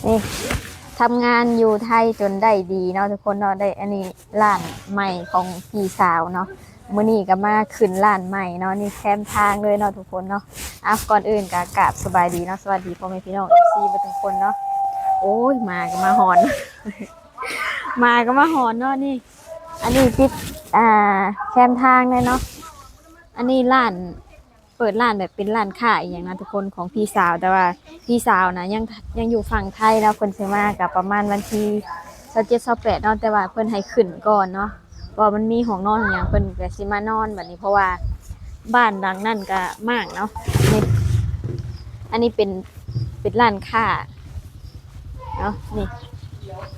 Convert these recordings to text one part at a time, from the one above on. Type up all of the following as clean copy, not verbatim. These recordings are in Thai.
นี่ทำงานอยู่ไทยจนได้ดีเนาะทุกคนเนาะได้อันนี้ร้านใหม่ของพี่สาวเนาะมื้อนี้ก็มาขึ้นร้านใหม่เนาะนี่แคมทางเลยเนาะทุกคนเนาะก่อนอื่นก็กราบสบายดีเนาะสวัสดีพ่อแม่พี่น้อง FC ทุกคนเนาะโอ้ยมาก็มาหอน มาก็มาหอนเนาะนี่อันนี้ปิดแคมทางเลยเนาะอันนี้ร้านเปิดร้านแบบเป็นร้านค้าอย่างนั้นทุกคนของพี่สาวแต่ว่าพี่สาวนะยังอยู่ฝั่งไทยแล้วเพิ่นสิมากับประมาณวันที่27-28เนาะแต่ว่าเพิ่นให้ขึ้นก่อนเนาะเพราะมันมีห้องนอนอย่างเพิ่นก็สิมานอนบัดนี้เพราะว่าบ้านหลังนั้นก็มากเนาะนี่อันนี้เป็นร้านค้าเนาะนี่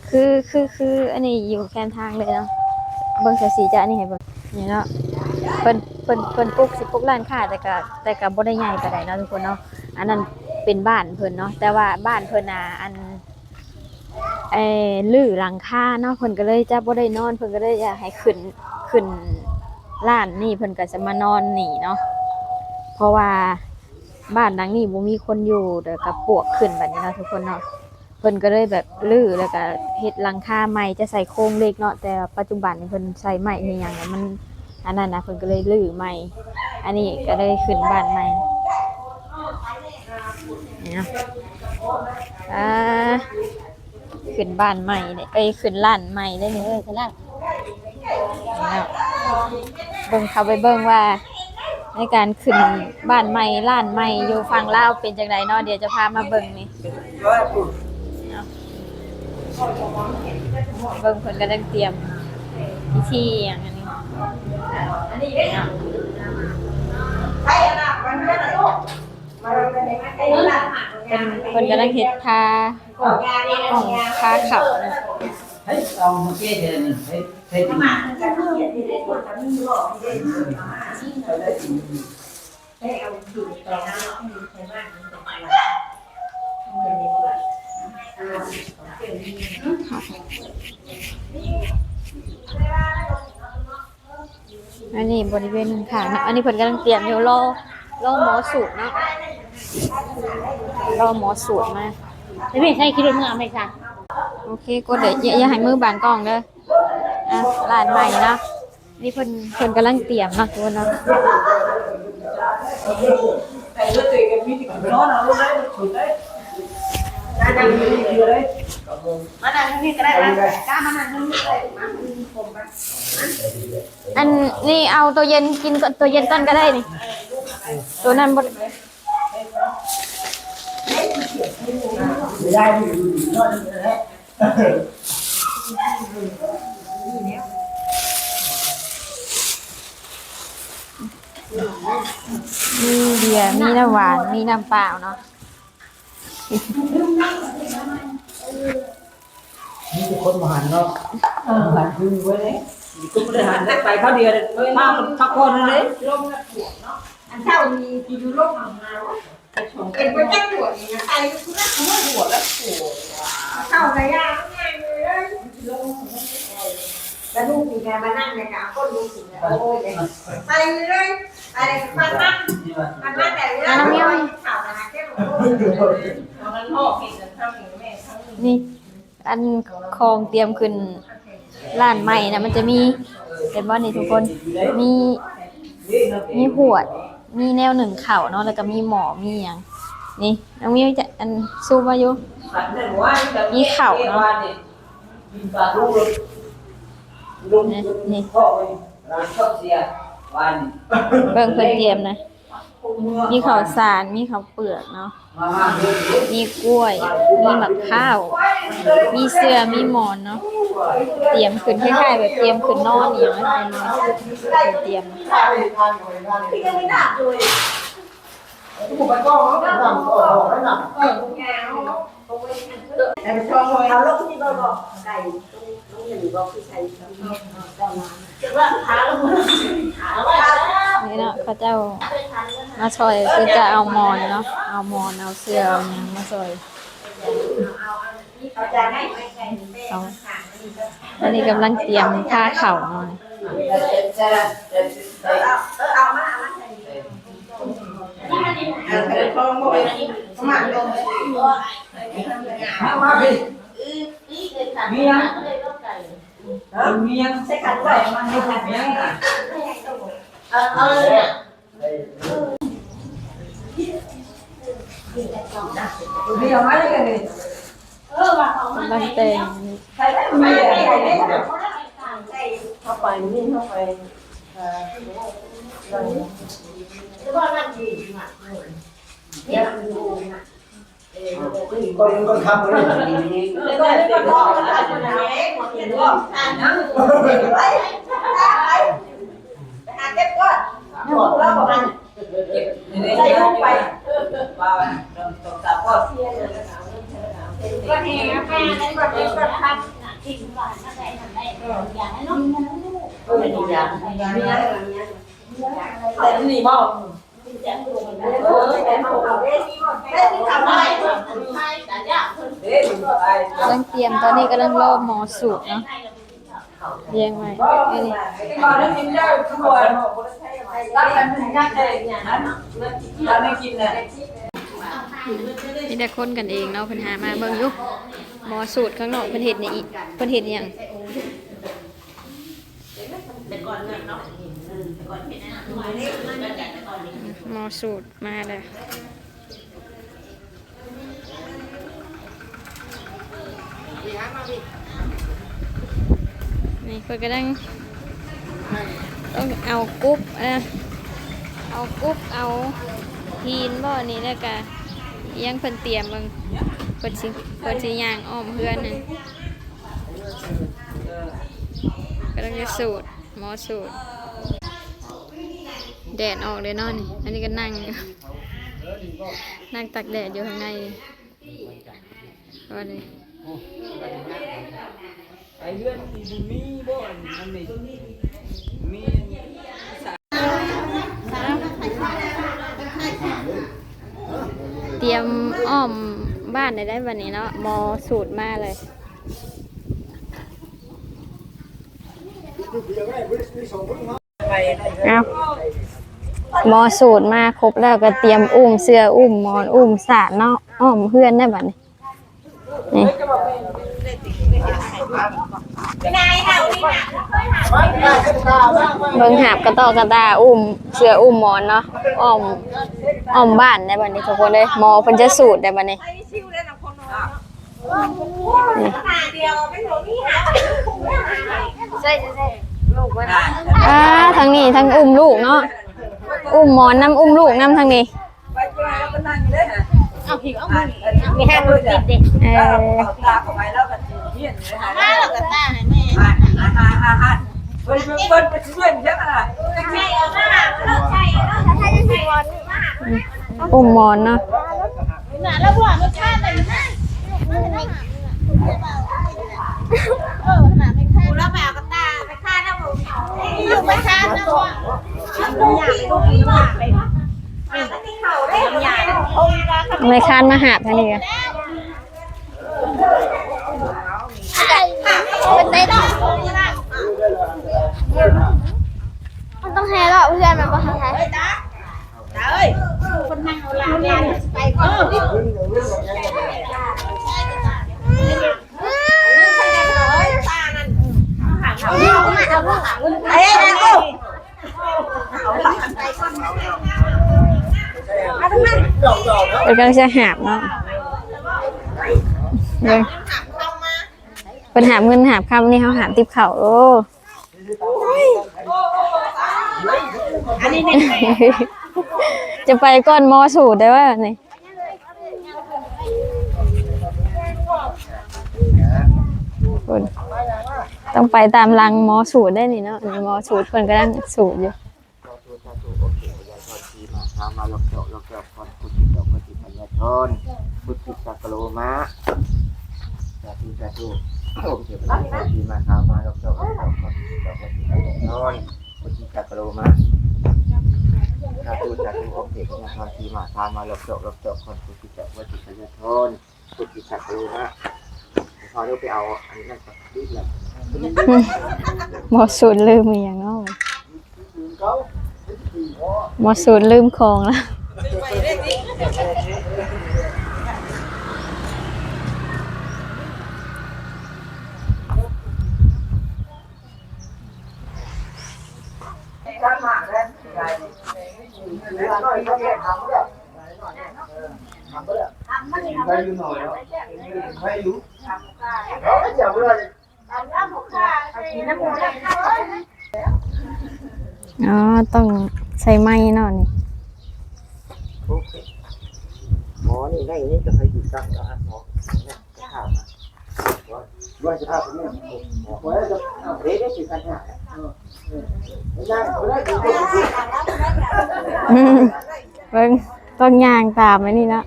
คืออันนี้อยู่แคมทางเลยเนาะเบิ่งสีจะอันนี้ให้เบิ่งนี่เนาะเพิ่นปลูกร้านค้าแต่ก็บ่ได้ใหญ่ปานใดเนาะทุกคนเนาะอันนั้นเป็นบ้านเพิ่นเนาะแต่ว่าบ้านเพิ่นน่ะอันลื้อหลังคาเนาะเพิ่นก็เลยจะบ่ได้นอนเพิ่นก็เลยอยากให้ขึ้นร้านนี่เพิ่นก็จะมานอนนี่เนาะเพราะว่าบ้านหลังนี้บ่มีคนอยู่เดี๋ยวก็ปลวกขึ้นแบบนี้เนาะทุกคนเนาะเพิ่นก็เลยแบบลื้อแล้วก็เฮ็ดหลังคาใหม่จะใส่โครงเหล็กเนาะแต่ปัจจุบันนี่เพิ่นใส่ไม้อีหยังมันอันนั้นนะเพิ่นก็เลยลื้อใหม่อันนี้ก็เลยขึ้นบ้านใหม่นี่เนาะขึ้นบ้านใหม่เนี่ยขึ้นร้านใหม่ได้นี่ขึ้นร้านเบิ่งเข้าไปเบิ่งว่าในการขึ้นบ้านใหม่ร้านใหม่อยู่ฝั่งลาวเป็นจังไดเนาะเดี๋ยวจะพามาเบิ่งนี่เบิ่งเพิ่นกำลังเตรียมพิธีอย่างนี้เพิ่นกำลังเฮ็ดคาของคาเข่านะอันนี้บริเวณค่ะนะอันนี้เพิ่นกำลังเตรียมอยู่รอหมอสูตรเนาะรอหมอสูตรมาไม่ใช่คิดว่าเมื่อไม่ค่ะโอเคก็เดี๋ยวอย่าให้มือบานกล้องเด้อร้านใหม่เนาะนี่เพิ่นกำลังเตรียมเนาะทุกคนเนาะมานั่งที่นี่ก็ได้นะกล้ามานั่งที่นี่เลยมาผมไปอันนี้เอาตัวเย็นกินก่อนตัวเย็นก่อนก็ได้นี่ตัวนั้นบ่ได้มีเบียร์มีน้ำหวานมีน้ำเปล่าเนาะนี่คือคนมหันเนาะมหันคือไว้เลยก็ไม่ได้หันได้ไปเขาเดียวเลยมาพักผ่อนเลยลมกระปวดเนาะอันเท่ามีกินโรคของเราเป็นไปแก้ปวดอย่างนี้ใครก็คือเขาไม่ปวดแล้วปวดเท่าไหร่ยากง่ายเลยแล้วลูกมีการมานั่งในกาก้นลูกสิโอ้ยไปเลยอะไรมานั่งแต่เรื่องข่าวนะแค่หนูมันพ่อกินทั้งแม่ทั้งนี่อันคองเตรียมขึ้นร้านใหม่นะมันจะมีเป็นว่านี่ทุกคนมีหวดมีแนวหนึ่งเข่าเนาะแล้วก็มีหมอมีอย่างนี่น้องมิวจะอันซูมมาอยู่มีเข่าเนาะนี่เบิ่งเพิ่นเตรียมนะมีข้าวสารมีข้าวเปลือกเนาะมีกล้วยมีมะข้าวมีเสื้อมีหมอนเนาะเตรียมขึ้นคล้ายๆแบบเตรียมขึ้นนอนอย่างนั้นเตรียมเขาลงที่เราบอกไก่ต้องอย่างนี้บอกคือใช้ว่าขาลงนี่เนาะเขาเจ้ามาซอยคือจะเอามอนเนาะเอามอนเอาเสื้อเอาอย่างมาซอยอันนี้กำลังเตรียมผ้าเข่าหน่อย มาลงมาพี่มียังมียัง ใส่ขันไว้มันไม่ขัน มียัง เนี่ยมีเอามาได้กันดิบว่าางแต่ง ใส่ได้มี ไม่ อะไร ได้ ได้ เข้าไปนี่เข้าไปหรือว่านั่งดีมากเนี่ยดูนะก็ทำเลย แล้วก็ร้องกันคนไหนหมดเห็นว่าอ่านนะไปหาเก็บก่อนแล้วบอกกันใส่ลงไปว่าต้องตัดก็ก็เห็นแม่นั่นก็เป็นก็ทำทิ้งบ้านอะไรทำได้อย่างนั้นเนาะไม่ดีอย่างแต่นี่บ่แต่เขาเอาได้ที่บ่ได้ที่ทำได้ใช่แต่ยากขึ้น กำลังเตรียมตอนนี้กำลังรอหมอสูตรเนาะเรียงไว้อันนี้ ก่อนนั้นกินได้ทุกวันรับกันถึงยากเลยอย่างนั้นเราไม่กินเลย มีแต่คนกันเองเนาะเพิ่นหามาเบิ่งอยู่หมอสูตรข้างนอกเพิ่นเฮ็ดนี่อีกเพิ่นเฮ็ดหยังหมอสูตรมาเลยนี่เพิ่นกำลังต้องเอากุ๊บเอากุ๊บเอาทีนบ่นี่แล้วก็ยังเพิ่นเตรียมเบิ่งเพิ่นสิย่างอ้อมเพื่อนน่ะกำลังจะสูตรหมอสูตรแดดออกเลยเนาะนี่อันนี้ก็นั่งอยู่นั่งตักแดดอยู่ข้างในว่าเลย ไอเลื่อนมีบ่อนมันมีมี เตรียมอ้อมบ้านได้วันนี้เนาะหมอสูตรมาเลยเอาหมอสูตรมาครบแล้วก็เตรียมอุ้มเสื้ออุ้มหมอนอุ้มสาดเนาะอ้อมเพื่อนได้บัดนี้นี่เบิ่งหาบกระต่อกระตาอุ้มเสื้ออุ้มหมอนเนาะอ้อมบ้านได้บัดนี้ทุกคนเลยหมอเพิ่นจะสูตรได้บัดนี้ทางนี้ทั้งอุ้มลูกเนาะอุ้มหมอนน้ำอุ้มลูกน้ำทางนี้เอาผิวเอามือมีแห้งมือติดเด็กตาเข้าไปแล้วก็เหี้ยนเลยค่ะ มาแล้วก็ตาให้แม่เพิ่นไปช่วยเยอะอ่ะ ใช่เอามาเราใช่เราใช้ใช้วันมา อุ้มหมอนเนาะ หนาแล้วบ่มันฆ่าแต่ไม่ได้ขนาดไม่ฆ่าแล้วแมวกับตาไปฆ่าแล้วผมอยู่ไปฆ่าแล้วว่าอยากดูดีมากเลยที่เขาได้อยากองค์การ ไม่คานมาหาทางนี้กัน เป็นได้ดอกมันต้องแฮร์หรอเพื่อนมันก็ทำแฮร์จ้าเอ้ยคนนั่งเอาลาไปก่อนไอ้นั่นกูเป็นการจะหาบเนาะเลยเป็นหาบเงินหาบคำนี่เขาหาบติบเข่าโอ้จะไปก้อนมอสูตรได้ว่านี่ต้องไปตามรังมอสูตรได้นี่เนาะมอสูตรคนก็นั่งสูตรอยู่มาลกเจาะลกเจาะคนพุทธิเจาะพุทธิปัญญาชนพุทธิสักโลมะสาธุสาธุโอ้เจ้าพระพุทธิมาทามาลกเจาะลกเจาะคนพุทธิเจาะพุทธิปัญญาชนพุทธิสักโลมะสาธุสาธุโอเคก็มาทีมาทามาลกเจาะลกเจาะคนพุทธิเจาะพุทธิปัญญาชนพุทธิสักโลมะพอเราไปเอาอันนี้นั่นก็รีบเลย มอสูตรลืมอย่างเนาะมอสูตรลืมของแล้ว อยู่หน่อยแล้วให้รู้จับเลย อ๋อต้องใช้ไม้เนาะนี่ หมอนี่ได้นี่จะให้อยู่ตั้งแล้วหมอเนี่ยจะถามว่าจะพาไปเนี่ยหมอจะเด็กได้สิกันเนี่ยเบิ่งต้องย่างตามไว้นี่เนาะ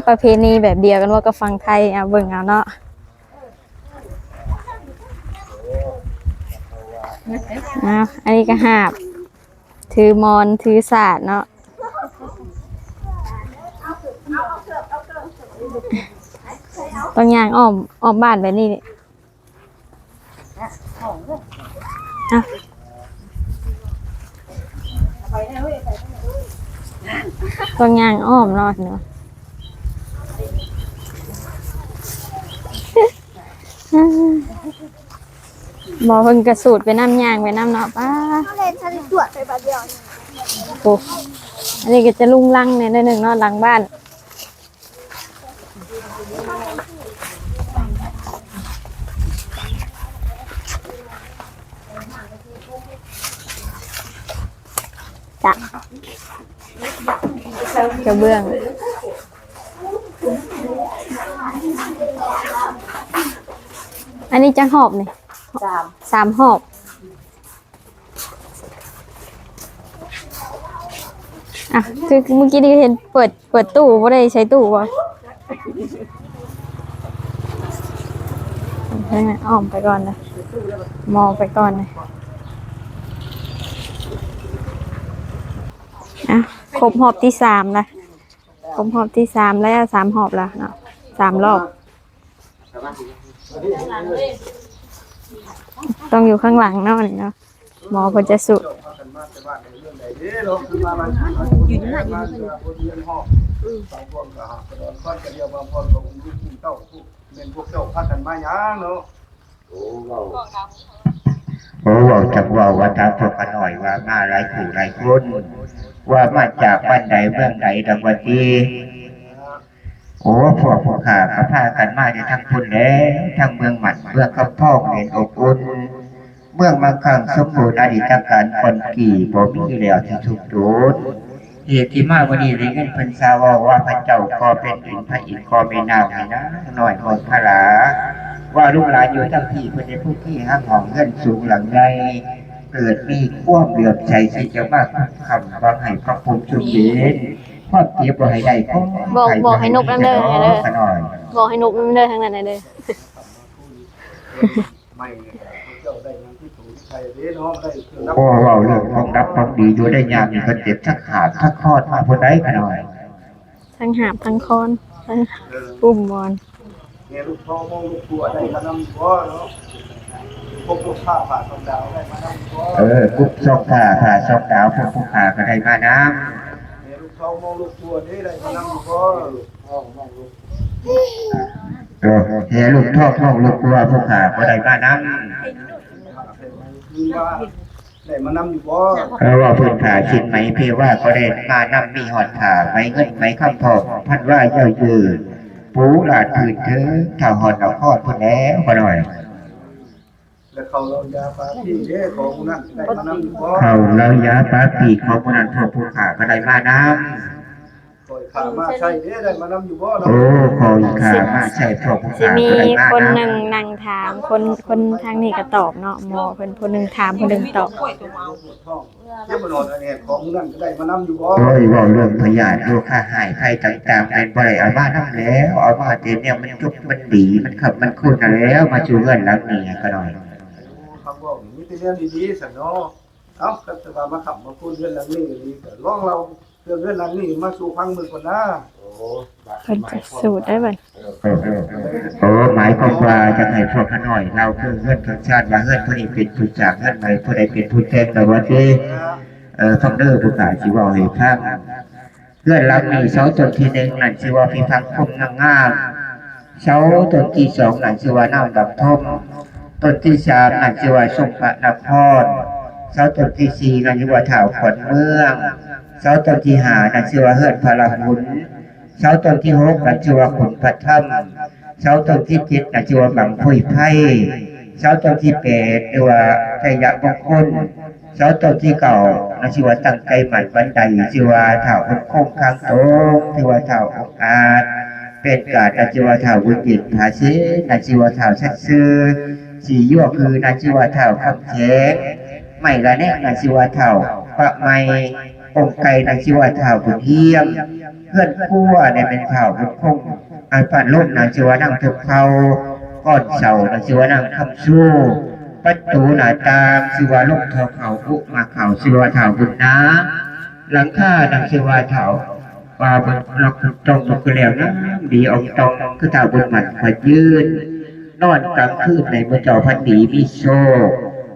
ประเพณีแบบเดียวกันว่าก็ฟังไทยเอาเบิ่งเอาเนาะอันนี้ก็หาบถือมอนถือศาสตร์เนาะต้องย่างอ้อมบ้านแบบนี้ต้องย่างอ้อมเนาะเนาะบอกเพิ่งกระสูดไปน้ำย่างไปน้ำเนาะป้าเล่นฉันตรวจไปบัดเดียวโอ้อันนี้ก็จะลุงลังเนี่ยในหนึ่งเนาะหลังบ้านจ้ะกระเบื้องอันนี้จะหอบนี่3 หอบอ่ะคือเมื่อกี้นี่เห็นเปิดตู้ว่าได้ใช้ตู้วะให้มันอ้อมไปก่อนนะมองไปก่อนนะอ่ะครบหอบที่3นะครบหอบที่3แล้ว3 หอบแล้วเนาะ3 รอบต้องอยู่ข้างหลังเนาะนี่เนาะหมอเพิ่นจะสุดอยู่ที่ไหนอยู่ที่ไหนสองคนก็หักกระโดดก้อนกระเดียวบางคนก็อุ้มลูกเต้าเป็นพวกเจ้าพากันมาหยังเนาะโอ้เราจากว่าว่าตามพวกกันหน่อยว่ามาหลายคู่หลายคนว่ามาจากบ้านใดเมืองใดดังวันที่โอ้พวกข้าก็พากันมาในทั้งพุ่นแล้วทั้งเมืองหมันเมืองคำพ่องเห็นอบอุ่นเมืองมาขังสมบูรณ์อดีตการคนกี่บ่มีแล้วที่ถูกโดนเหตุที่มาวันนี้ได้เงินเพิ่นซาวว่าพระเจ้าก็เป็นอินพระอินทร์ก็ไม่นาวนะหน่อยหมดพระลาว่าลูกหลานอยู่ทั้งที่เพิ่นได้ผู้ที่ห้างห้องเงินสูงหลังใดเกิดมีความเหลื่อมใสสิจะมากคำว่าให้พระภูมิสุขเย็นพอเก็บบ่ให้ได้ก็บอกให้นกนั่นเด้อบอกให้นกนั่นเด้อทางนั้นเด้อโอ้ว่าเรื่องของรับของดีอยู่ได้ยามนี่ก็เจ็บทักขาดทักคอดมาคนใดกันหน่อยทั้งหาบทั้งคอนทั้งปุ่มบอลเนี่ยลูกพ่อมองลูกตัวได้มานำพ่อเนาะพวกลูกผ้าผ่าสองดาวได้มานำพ่อกุ๊บสองผ้าสองดาวพวกผู้ขาก็ได้มาน้ำเนี่ยลูกพ่อมองลูกตัวนี้ได้มานำพ่อลูกพ่อมองลูกเฮ้ลูกพ่อมองลูกตัวผู้ขาก็ได้มาน้ำได้มานำอยู่บ่ว่าเพิ่นผ่าชิ้นไหมเพว่าก็ได้มานำมีหอดผ่าไม้เงินไม้คำพอกพันว่าเย้ายืนปูหลาดพื้นเธอถ้าหอดเอาคอดพุ่นแล้วก็หน่อยแล้วเขาเรายาปลาปีเด้ของนั้นได้มานำอยู่บ่เขาเรายาปลาปีของนั้นพวกผู้ขาก็ได้มาน้ำขามาใช่เด้ได้มานำอยู่บ่โอ้คอยขามาใช่พวกผู้ขามีคนหนึ่งนั่งถามคนทางนี้ก็ตอบเนาะหมอเพิ่นคนหนึ่งถามคนหนึ่งตอบเจ้าบ่นอนอันนี้ของนั้นก็ได้มานำอยู่บ่โอ้ยว่าเรื่องพยาธิโรคหายไข้ต่างๆเป็นบ่ได้เอามานำแล้วเอามาแต่เนี่ยมันจุกมันดีมันขับมันคุ้นแล้วมาจูเฮือนหลังนี้ก็หน่อยคำว่ามีแต่เรื่องดีๆซั่นเนาะเอ้าก็จะมาขับมาพูดเรื่องหลังนี้ดีก็ลองเราเรื่องหลังนี้มาสู่ฟังมือก่อนนะเพิ่นจะสูตรได้บ่หมายความว่าจะให้พวกขน้อยเราคือเฮือนชาติว่าเฮือนผู้นี้เป็นผู้จากเฮือนใดผู้ใดเป็นผู้แทนแต่ว่าที่ฟังเด้อผู้ขาสิเว้าให้ฟังเฮือนหลังนี้เสาต้นที่1นั่นสิว่าพิพังคมงามๆเสาต้นที่2นั่นสิว่าน้ำดำทมต้นที่3นั่นสิว่าสมพระนครเสาต้นที่4นั่นสิว่าท้าวขวัญเมือง เสาต้นที่5นั่นชื่อว่าเฮือนพระราหุลเสาต้นที่6นั่นชื่อว่าขุนพระถ้ำเสาต้นที่7นั่นชื่อว่าบังพุยไผ่เสาต้นที่8เรียกว่าชัยมงคลเสาต้นที่9นั่นชื่อว่าตั้งใจหมั่นบันไดชื่อว่าเฒ่าคงคางโตชื่อว่าเฒ่าองอาจเป็นกาดนั่นชื่อว่าเฒ่าบุญยินภาษีนั่นชื่อว่าเฒ่าชัดซื่อสียั่วคือนั่นชื่อว่าเฒ่าคำแข็งไม่ละแนกนั่นชื่อว่าเฒ่าพระไมองค์ไก่นางชีวาเท่าบุญเยี่ยมเพื่อนคู่เนี่ยเป็นเท่าบุญคงอันผ่านลุ่มนางชีวานั่งทุกเขาก้อนเสานางชีวานั่งคำสู้ประตูหน้าตามชีวาลูกทอเขาอุมาเขาชีวาเท่าบุญนะหลังคานางชีวาเท่าว่าบุญเราตรงก็แล้วนะดีองตรงคือเท่าบุญมันขยืนนอนกลางคืนในมือเจ้าพันดีมีโช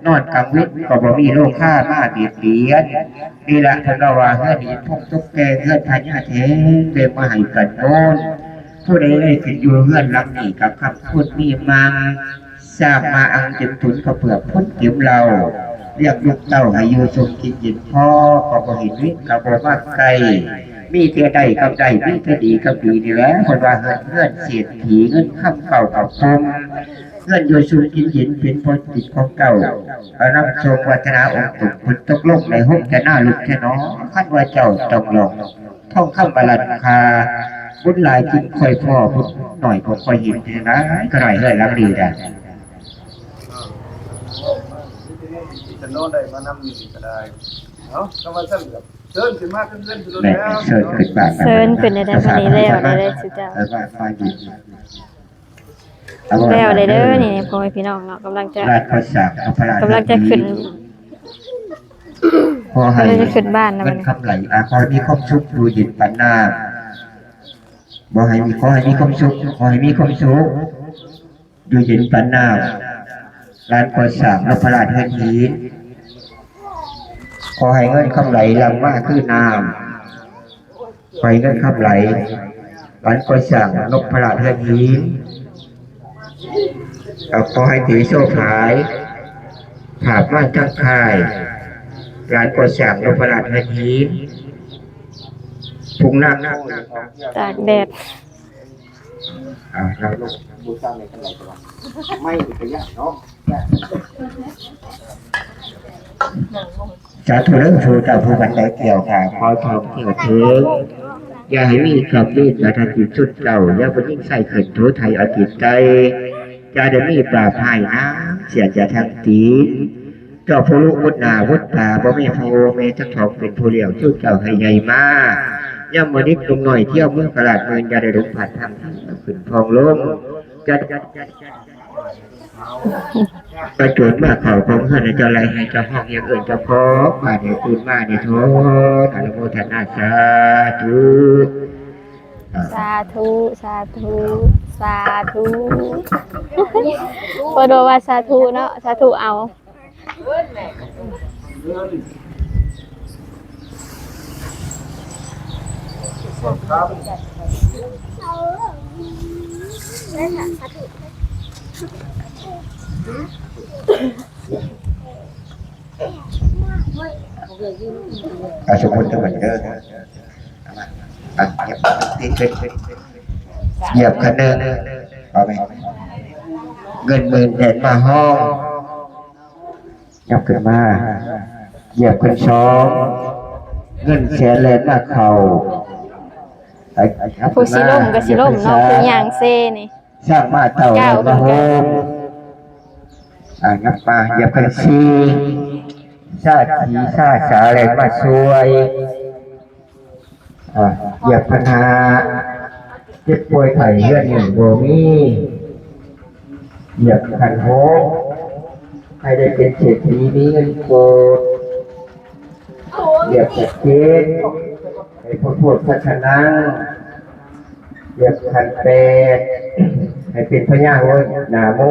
นอนกลางวิทย์ก็บ่มีโรคฆ่ามาเบียดเบียนนี่แหละท่านก็ว่าเฮือนนี้พวกตุ๊กแกเฮือนพญาเทเดินมาให้กันโน่นผู้ใดได้ขึ้นอยู่เฮือนหลังนี้กับคำพูดมีมังทราบมาอังเจ็บถุนก็เปลือกพ้นเก็บเราเรียกลูกเต้าให้อยู่ทรงกินยินพ่อก็บ่เห็นวิทย์ก็บ่มากไกลมีเพียใดกับใดมีเพียดีกับดีนี่แหละคนว่าเฮือนเสียดผีเงินข้ามเก่ากับคมเพื่อนโยชูกินหินเป็นพลจิตของเก่ารับทรงวัฒนาองค์ตุกพุทธโลกในห้องจะน่าลุกแค่น้อขั้นว่าเจ้าต้องลงท่องข้ามบาลันคาบุญหลายจิตคอยพ่อบุญหน่อยก็คอยเห็นนะก็หน่อยเฮ้ยรักดีได้จะโน่นได้มานำนี่ก็ได้เนาะก็ว่าเชิญเชิญขึ้นมาขึ้นขึ้น แม่เชิญขึ้นบ้าน เชิญขึ้นได้วันนี้แล้วได้สิเจ้าแล้วเลยเด้อนี่พ่อแม่พี่น้องเนาะกำลังจะขึ้นพอให้จะขึ้นบ้านนะ เงินคำไหลขอให้มีความสุขดูยินปันหน้าบ่ให้มีขอให้มีความสุขขอให้มีความสุขดูยินปันหน้าร้านก่อสร้างนพราชเฮือนหินขอให้เงินคำไหลหลังมากคือน้ำขอให้เงินคำไหลร้านก่อสร้างนพราชเฮือนหินขอให้ถือโซ่ขายผาดม่านจังคายร้านก่อสร้างนพราชเฮือนหินพุ่งน้ำตากแดดเราลงบูชาในกันไหนตัวไม่เป็นยากเนาะจะถูกเรื่องถูกแต่ผู้บันไดเกี่ยวค่ะพอทองเกี่ยวถึงอย่าให้มีกับมีดและทันทีชุดเก่าอย่าไปยิ่งใส่เขินทูไทยเอาจิตใจจะได้มีปราบภัยนะเสียจะทั้งตีเจ้าผู้ลูกวุฒนาวุฒตาบ่มีพระโอเมทักทองเป็นผู้เลี้ยวชุดเก่าให้ใหญ่มากย่ำมานิดลงหน่อยเที่ยวเมืองตลาดเมืองจะได้ลุกผ่านทางขึ้นทองลงจะประจุมาเข่าของท่านจะอะไรให้เจ้าห้องอย่างอื่นจะพบมาในคืนมาในโทษอนุโมทนาสาธุสาธุสาธุสาธุพอดูว่าสาธุเนาะสาธุเอาสมมติจะเหมือนเดิมเหยียบคันเดินเอาไหมเงินหมื่นแผ่นมาห้องยับขึ้นมาเหยียบคันสองเงินแสนแลนมาเข่าผู้สิล่มก็สิล่มเนาะผู้ย่างเซ่นี่สร้างมาเต่ามาโฮมงับมาเหยียบคันซีชาตีชาสาแรงมาช่วยเหยียบปัญหาเจ็บป่วยไข้เลือดหนึ่งโบมีเหยียบขันโฮให้ได้เป็นเศรษฐีมีเงินโกดเหยียบจัดเกณฑ์ให้พูดพัฒนาเหยียบขันแปดให้เป็นพญาโวยหนาโม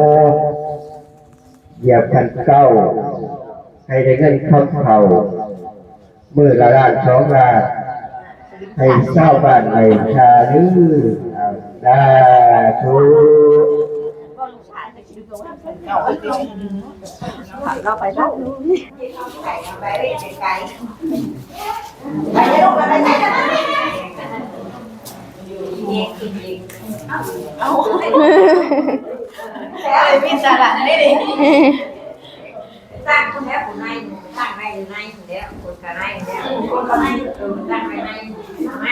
เหยียบขันเก้าให้ได้เงินเข้าเข่ามือละล้านสองล้านให้เศร้าบ้านให้ชาลือได้ทุก เราไปแล้ว ไปไกลไปลูกไปไหนกันเนี่ยกินอีกเอาแล้วมีสาระได้ดิตั้งคนแล้วคนในตั้งในคนแล้วคนกันในแล้วคนกันในตั้งใน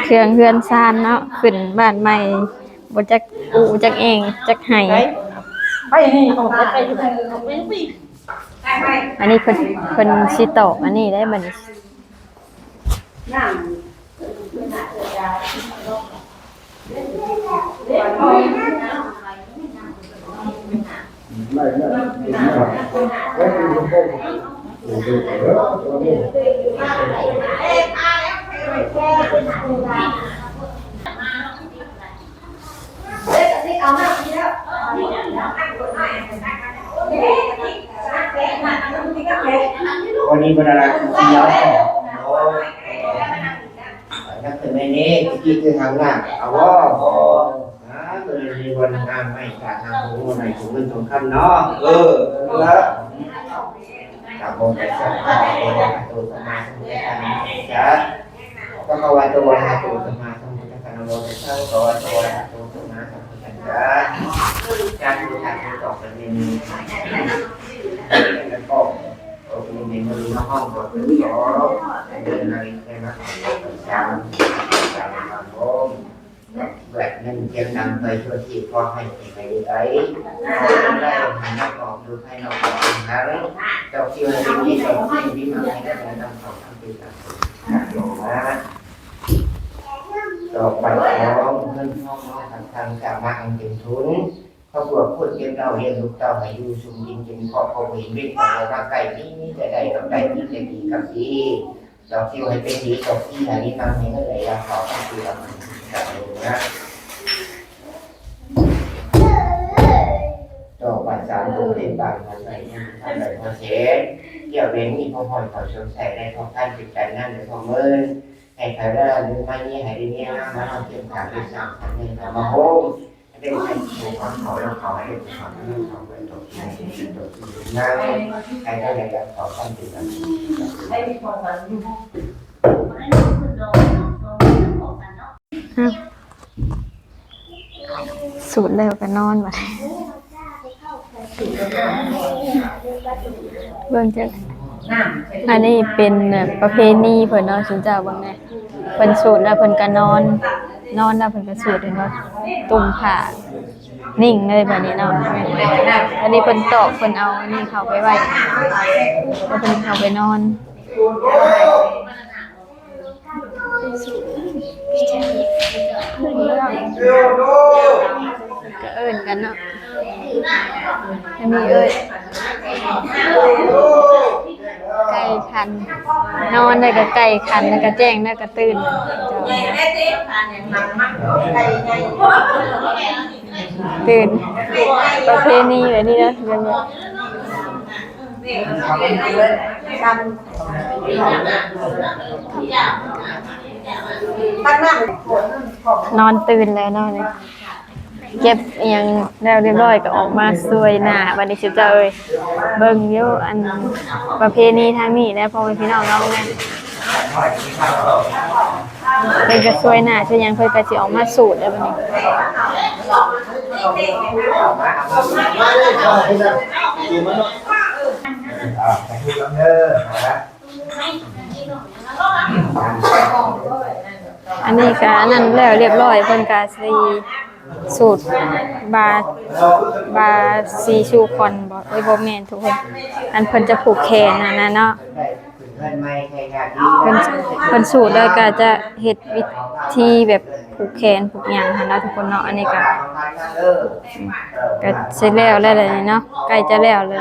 เครื่องเฮือนซานเนาะขึ้นบ้านใหม่บ่จักอูจักเองจักไห้ ไปนี่ออกไปอยู่ อันนี้เพิ่นสิตอกอันนี้ได้บัดนี้ วันนี้เป็นอะไรที่ย้อนนักแต่ในนี้ที่คือทางหน้าเอาว่าตัวนี้วันงานไม่การทางหูในถุงเงินถุงคำเนาะแล้วกับโมเดลสัมภาระตัวสมาสมุทรการจะก็เขาว่าตัวหาตัวสมาสมุทรการโมเดลสัมตัวสมาสมุทรการการดูการดูต่อเป็นแล้วก็ในมือห้องก็เป็นขอเดินในใช่ไหมจำมาโน้มแบบนั้นเจียงดังไปช่วยที่พ่อให้ไปไอ้ได้หันหน้าออกดูให้เราออกแล้วเจ้าคิวในนี้เจ้าคิวที่มาให้ได้นำของทำปีละลงมาต่อไปน้องเพื่อนน้องทางจากมาอังกฤษทุนเขาบอกพูดเกี่ยวกับเรื่องลูกเต้าให้อยู่ชุมยิงจนพ่อเขาเห็นวิ่งของเราไก่นี่จะได้กับไก่นี่จะดีกับดีเราคิวให้เป็นดีกับที่ไหนนี่นั่งให้เมื่อไหร่เราขอทำปีละจับลงนะต่อไปสามตัวเล่นบางวันไหนทำอะไรพอเช็ดเกี่ยวเว้นมีพ่อพ่อต่อชมใส่ได้พอท่านจิตใจนั่นหรือพอเมินให้ใครได้หรือไม่นี่ให้ได้เนี่ยนะมาทำเกี่ยวกับเรื่องสามพันเนี่ยมาโฮมได้ใช้ถูกความขอแล้วขอให้ถูกความเรื่องของเป็นตัวที่เป็นตัวที่น่าใครได้แล้วขอความติดต่อให้มีความฝันอยู่สูตรแล้วก็นอนบัดเบิ่งจักอันนี้เป็นประเพณีเพิ่นเนาะสิเจ้าเบิ่งแน่เพิ่นสูตรแล้วเพิ่นก็นอนแล้วเพิ่นก็สูตรเห็นว่าตุ่มผ้านิ่งเลยบัดนี้เนาะอันนี้เพิ่นตอกเพิ่นเอาอันนี้เข้าไปไว้แล้วเพิ่นเข้าไปนอนก็เอิ้นกันเนาะอันนี้เอ้ยไก่คันนอนได้ก็ไก่คันแล้วก็แจ้งแล้วก็ตื่นตื่นประเพณีแบบนี้นะยังไงนอนตื่นแล้วนอนเลยเก็บอย่างแล้วเรียบร้อยก็ออกมาสวยหน้าบัดนี้สิเจ้าเอ้ยเบิ่งอยู่อันประเพณีทางนี้แล้วพ่อแม่พี่น้องเราไงเพิ่นก็สวยหน้าคือหยังเพิ่นก็สิออกมาสูตรแล้วบัดนี้ไปที่ลำเนอนะ อันนี้ก็นั่นแล้วเรียบร้อยเพิ่นก็สิสูตรบาซีชูคอนบ่บ่แม่นทุกคนอันเพิ่นจะผูกแขนนั่นเนาะเพิ่นสูตรแล้วก็จะเฮ็ดวิธีแบบผูกแขนผูกหยังหั่นเนาะทุกคนเนาะอันนี้ก็เสร็จแล้วเลยเนาะใกล้จะแล้วเลย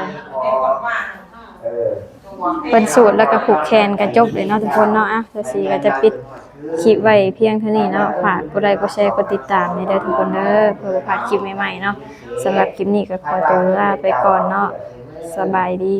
เพิ่นสูตรแล้วก็ผูกแขนก็จบเลยเนาะทุกคนเนาะอ่ะจังซี่ก็จะปิดคลิปไว้เพียงเท่านี้เนาะฝากกดไลค์กดแชร์กดติดตามให้เด้อทุกคนเด้อเพื่อบ่พลาดคลิปใหม่ๆเนาะสำหรับคลิปนี้ก็ขอตัวลาไปก่อนเนาะสบายดี